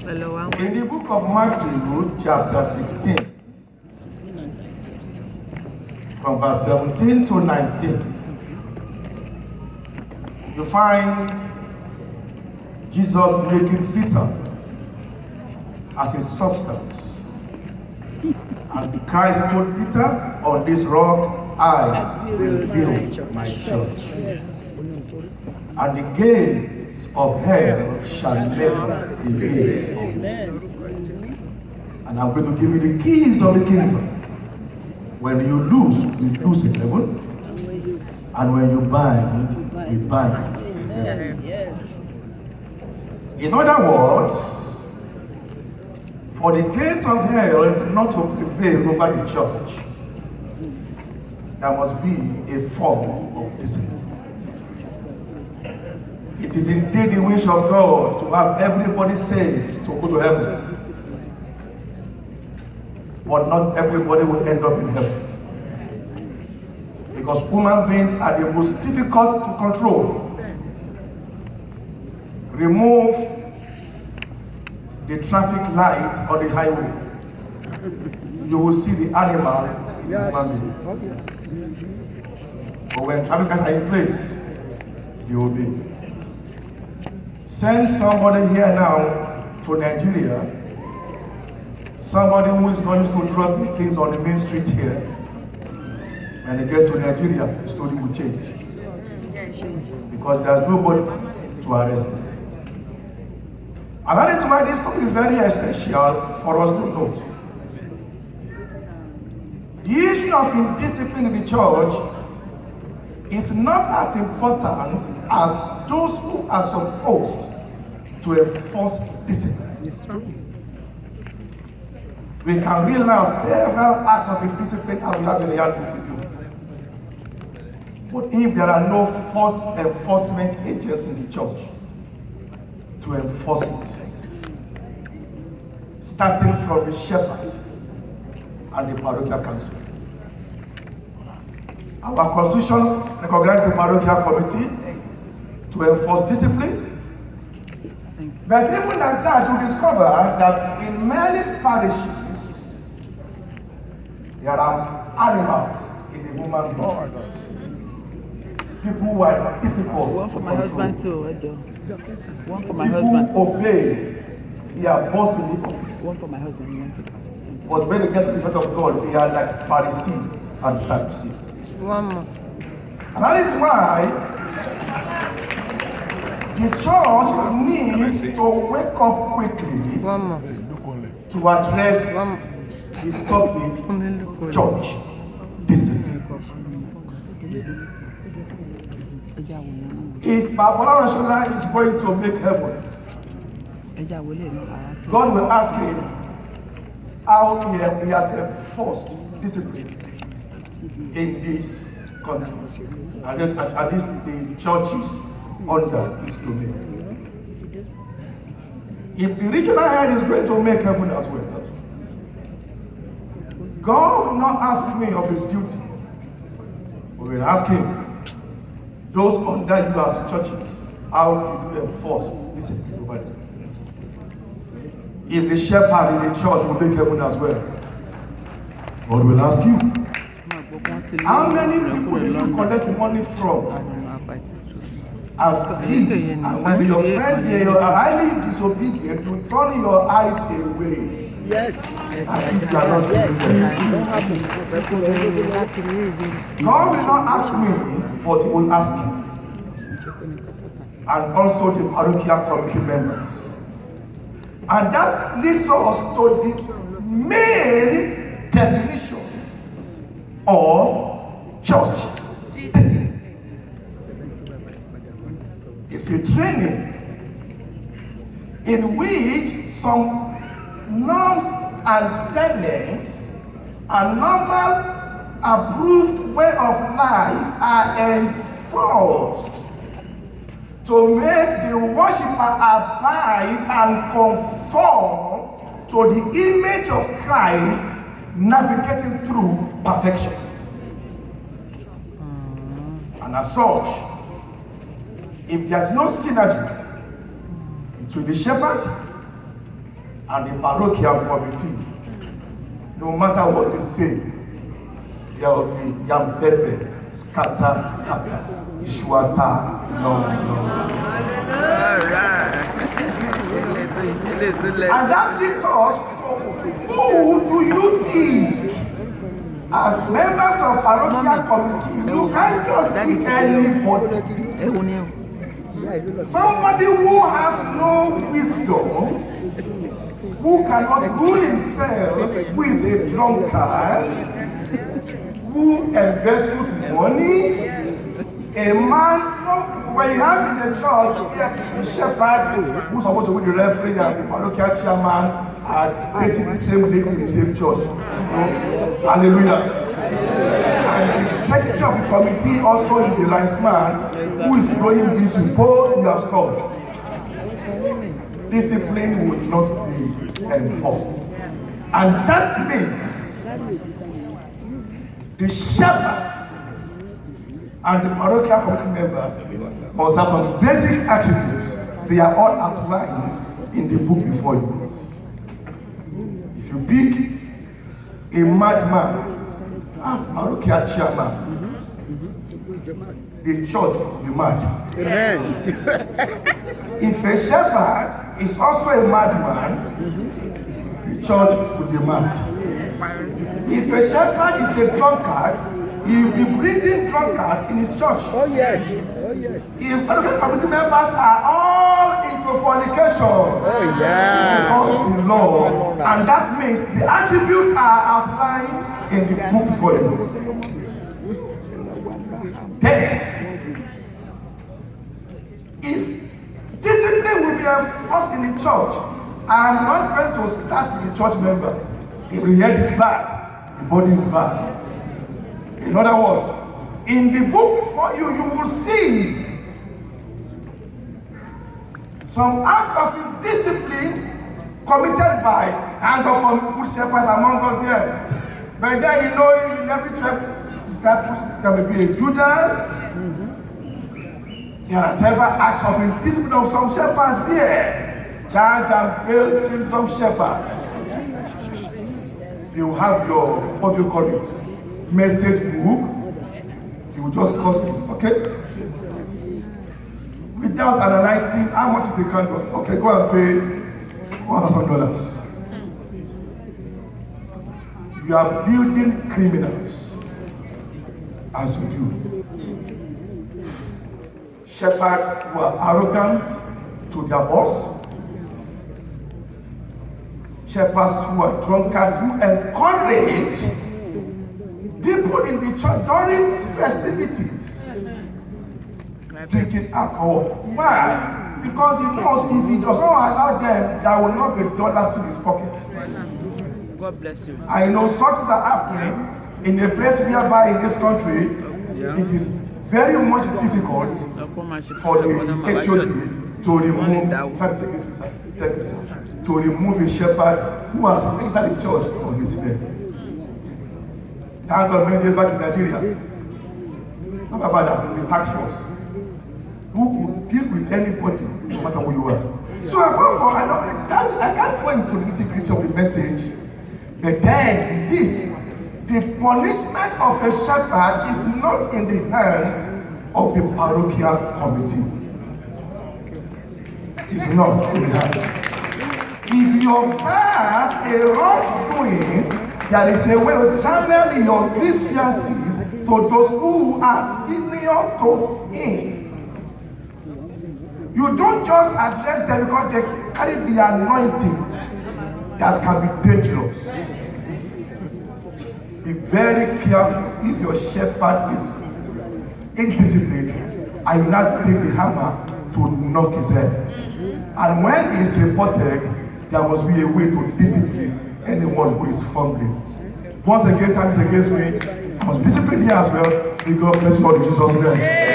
In the book of Matthew, chapter 16, from verse 17 to 19, you find Jesus making Peter as his substance. And Christ told Peter, on this rock I will build my church. And the gates of hell shall never prevail. And I'm going to give you the keys of the kingdom. When you lose in heaven. And when you bind in heaven. In other words, for the gates of hell not to prevail over the church, there must be a form of discipline. It is indeed the wish of God to have everybody saved to go to heaven. But not everybody will end up in heaven. Because human beings are the most difficult to control. Remove the traffic light on the highway, you will see the animal in the human being. But when traffic lights are in place, you will be. Send somebody here now to Nigeria, somebody who is not used to dropping things on the main street here. When he gets to Nigeria, the story will change. Because there's nobody to arrest him. And that is why this topic is very essential for us to note. The issue of indiscipline in the church is not as important as those who are supposed to enforce discipline. It's true. We can reel out several acts of indiscipline as we have in the handbook with you. But if there are no force enforcement agents in the church to enforce it, starting from the shepherd and the parochial council. Our constitution recognizes the parochial committee to enforce discipline. But even at that, you discover that in many parishes, there are animals in the human body. People who are difficult One for to my control. husband too, One for my People husband. who obey their boss in the office. One for my husband. But when they get to the heart of God, they are like Pharisees and Sadducees. One more. And that is why the church needs to wake up quickly One more. to address the topic church discipline. If Baba Rashola is going to make heaven, God will ask him how he has enforced discipline in this country. At least the churches under his domain. If the regional head is going to make heaven as well, God will not ask me of his duty. We will ask him, those under you as churches, how do you enforce discipline over them? If the shepherd in the church will make heaven as well, God will ask you, how many people did you collect money from as gift? And when your friend they are highly disobedient, you turn your eyes away. Yes. As if you are not seeing them. God will not ask me, but he will ask you. And also the parochial committee members. And that leads us to the main definition of church discipline. It's a training in which some norms and tenets and normal approved way of life are enforced to make the worshiper abide and conform to the image of Christ, navigating through perfection. And as such, if there's no synergy between the shepherd and the parochial committee, no matter what they say, there will be yam pepper, scatter, ishwata, no. And that leads us to who do you think, as members of parochial committee, you can't just be anybody. Somebody who has no wisdom, who cannot rule himself, who is a drunkard, who embezzles money, a man, when you have in the church, the shepherd who's supposed to be the referee and the parochial chairman are dating the same lady in the same church. Hallelujah. And the secretary of the committee also is a nice man who is blowing this report you have scored. Discipline would not be enforced. And that means the shepherd and the parochial committee members must have some basic attributes. They are all outlined in the book before you. If you pick a madman as parochial chairman, the church will be mad. If a shepherd is also a madman, the church will be mad. If a shepherd is a drunkard, he will be breeding drunkards in his church. Oh yes. If parochial committee members are all into fornication, it becomes the law, and that means the attributes are outlined in the book for you. Then, if discipline will be enforced in the church, I am not going to start with the church members. If the head is bad, the body is bad. In other words, in the book before you, you will see some acts of indiscipline committed by hand of good shepherds among us here. But then you know, in every 12 disciples, there will be a Judas. There are several acts of indiscipline of some shepherds there. Charge and bail syndrome shepherd. They will have your, what do you call it, message book. You will just cost it, okay? Without analyzing how much is the candle. Okay, go and pay $1,000. You are building criminals as you do. Shepherds who are arrogant to their boss. Shepherds who are drunkards who encourage people in the church during festivities drinking alcohol. Why? Because he knows if he does not allow them, there will not be dollars in his pocket. God bless you. I know such things are happening in a place whereby in this country it is very much difficult for the HOD to remove, thank you, sir, to remove a shepherd who has inside the church on his bed. Thank God, many days back in Nigeria, the tax force, who could deal with anybody, no matter who you are. So I can't go into the nitty-gritty of the message, but then is this: the punishment of a shepherd is not in the hands of the parochial committee. It's not in the hands. If you observe a wrongdoing, there is a way of channeling your grievances to those who are senior to him. You don't just address them because they carry the anointing that can be dangerous. Be very careful if your shepherd is indisciplined. I will not take the hammer to knock his head. And when he is reported, there must be a way to discipline anyone who is fumbling. Once again, time is against me. I must discipline here as well. May God bless you all in Jesus' name.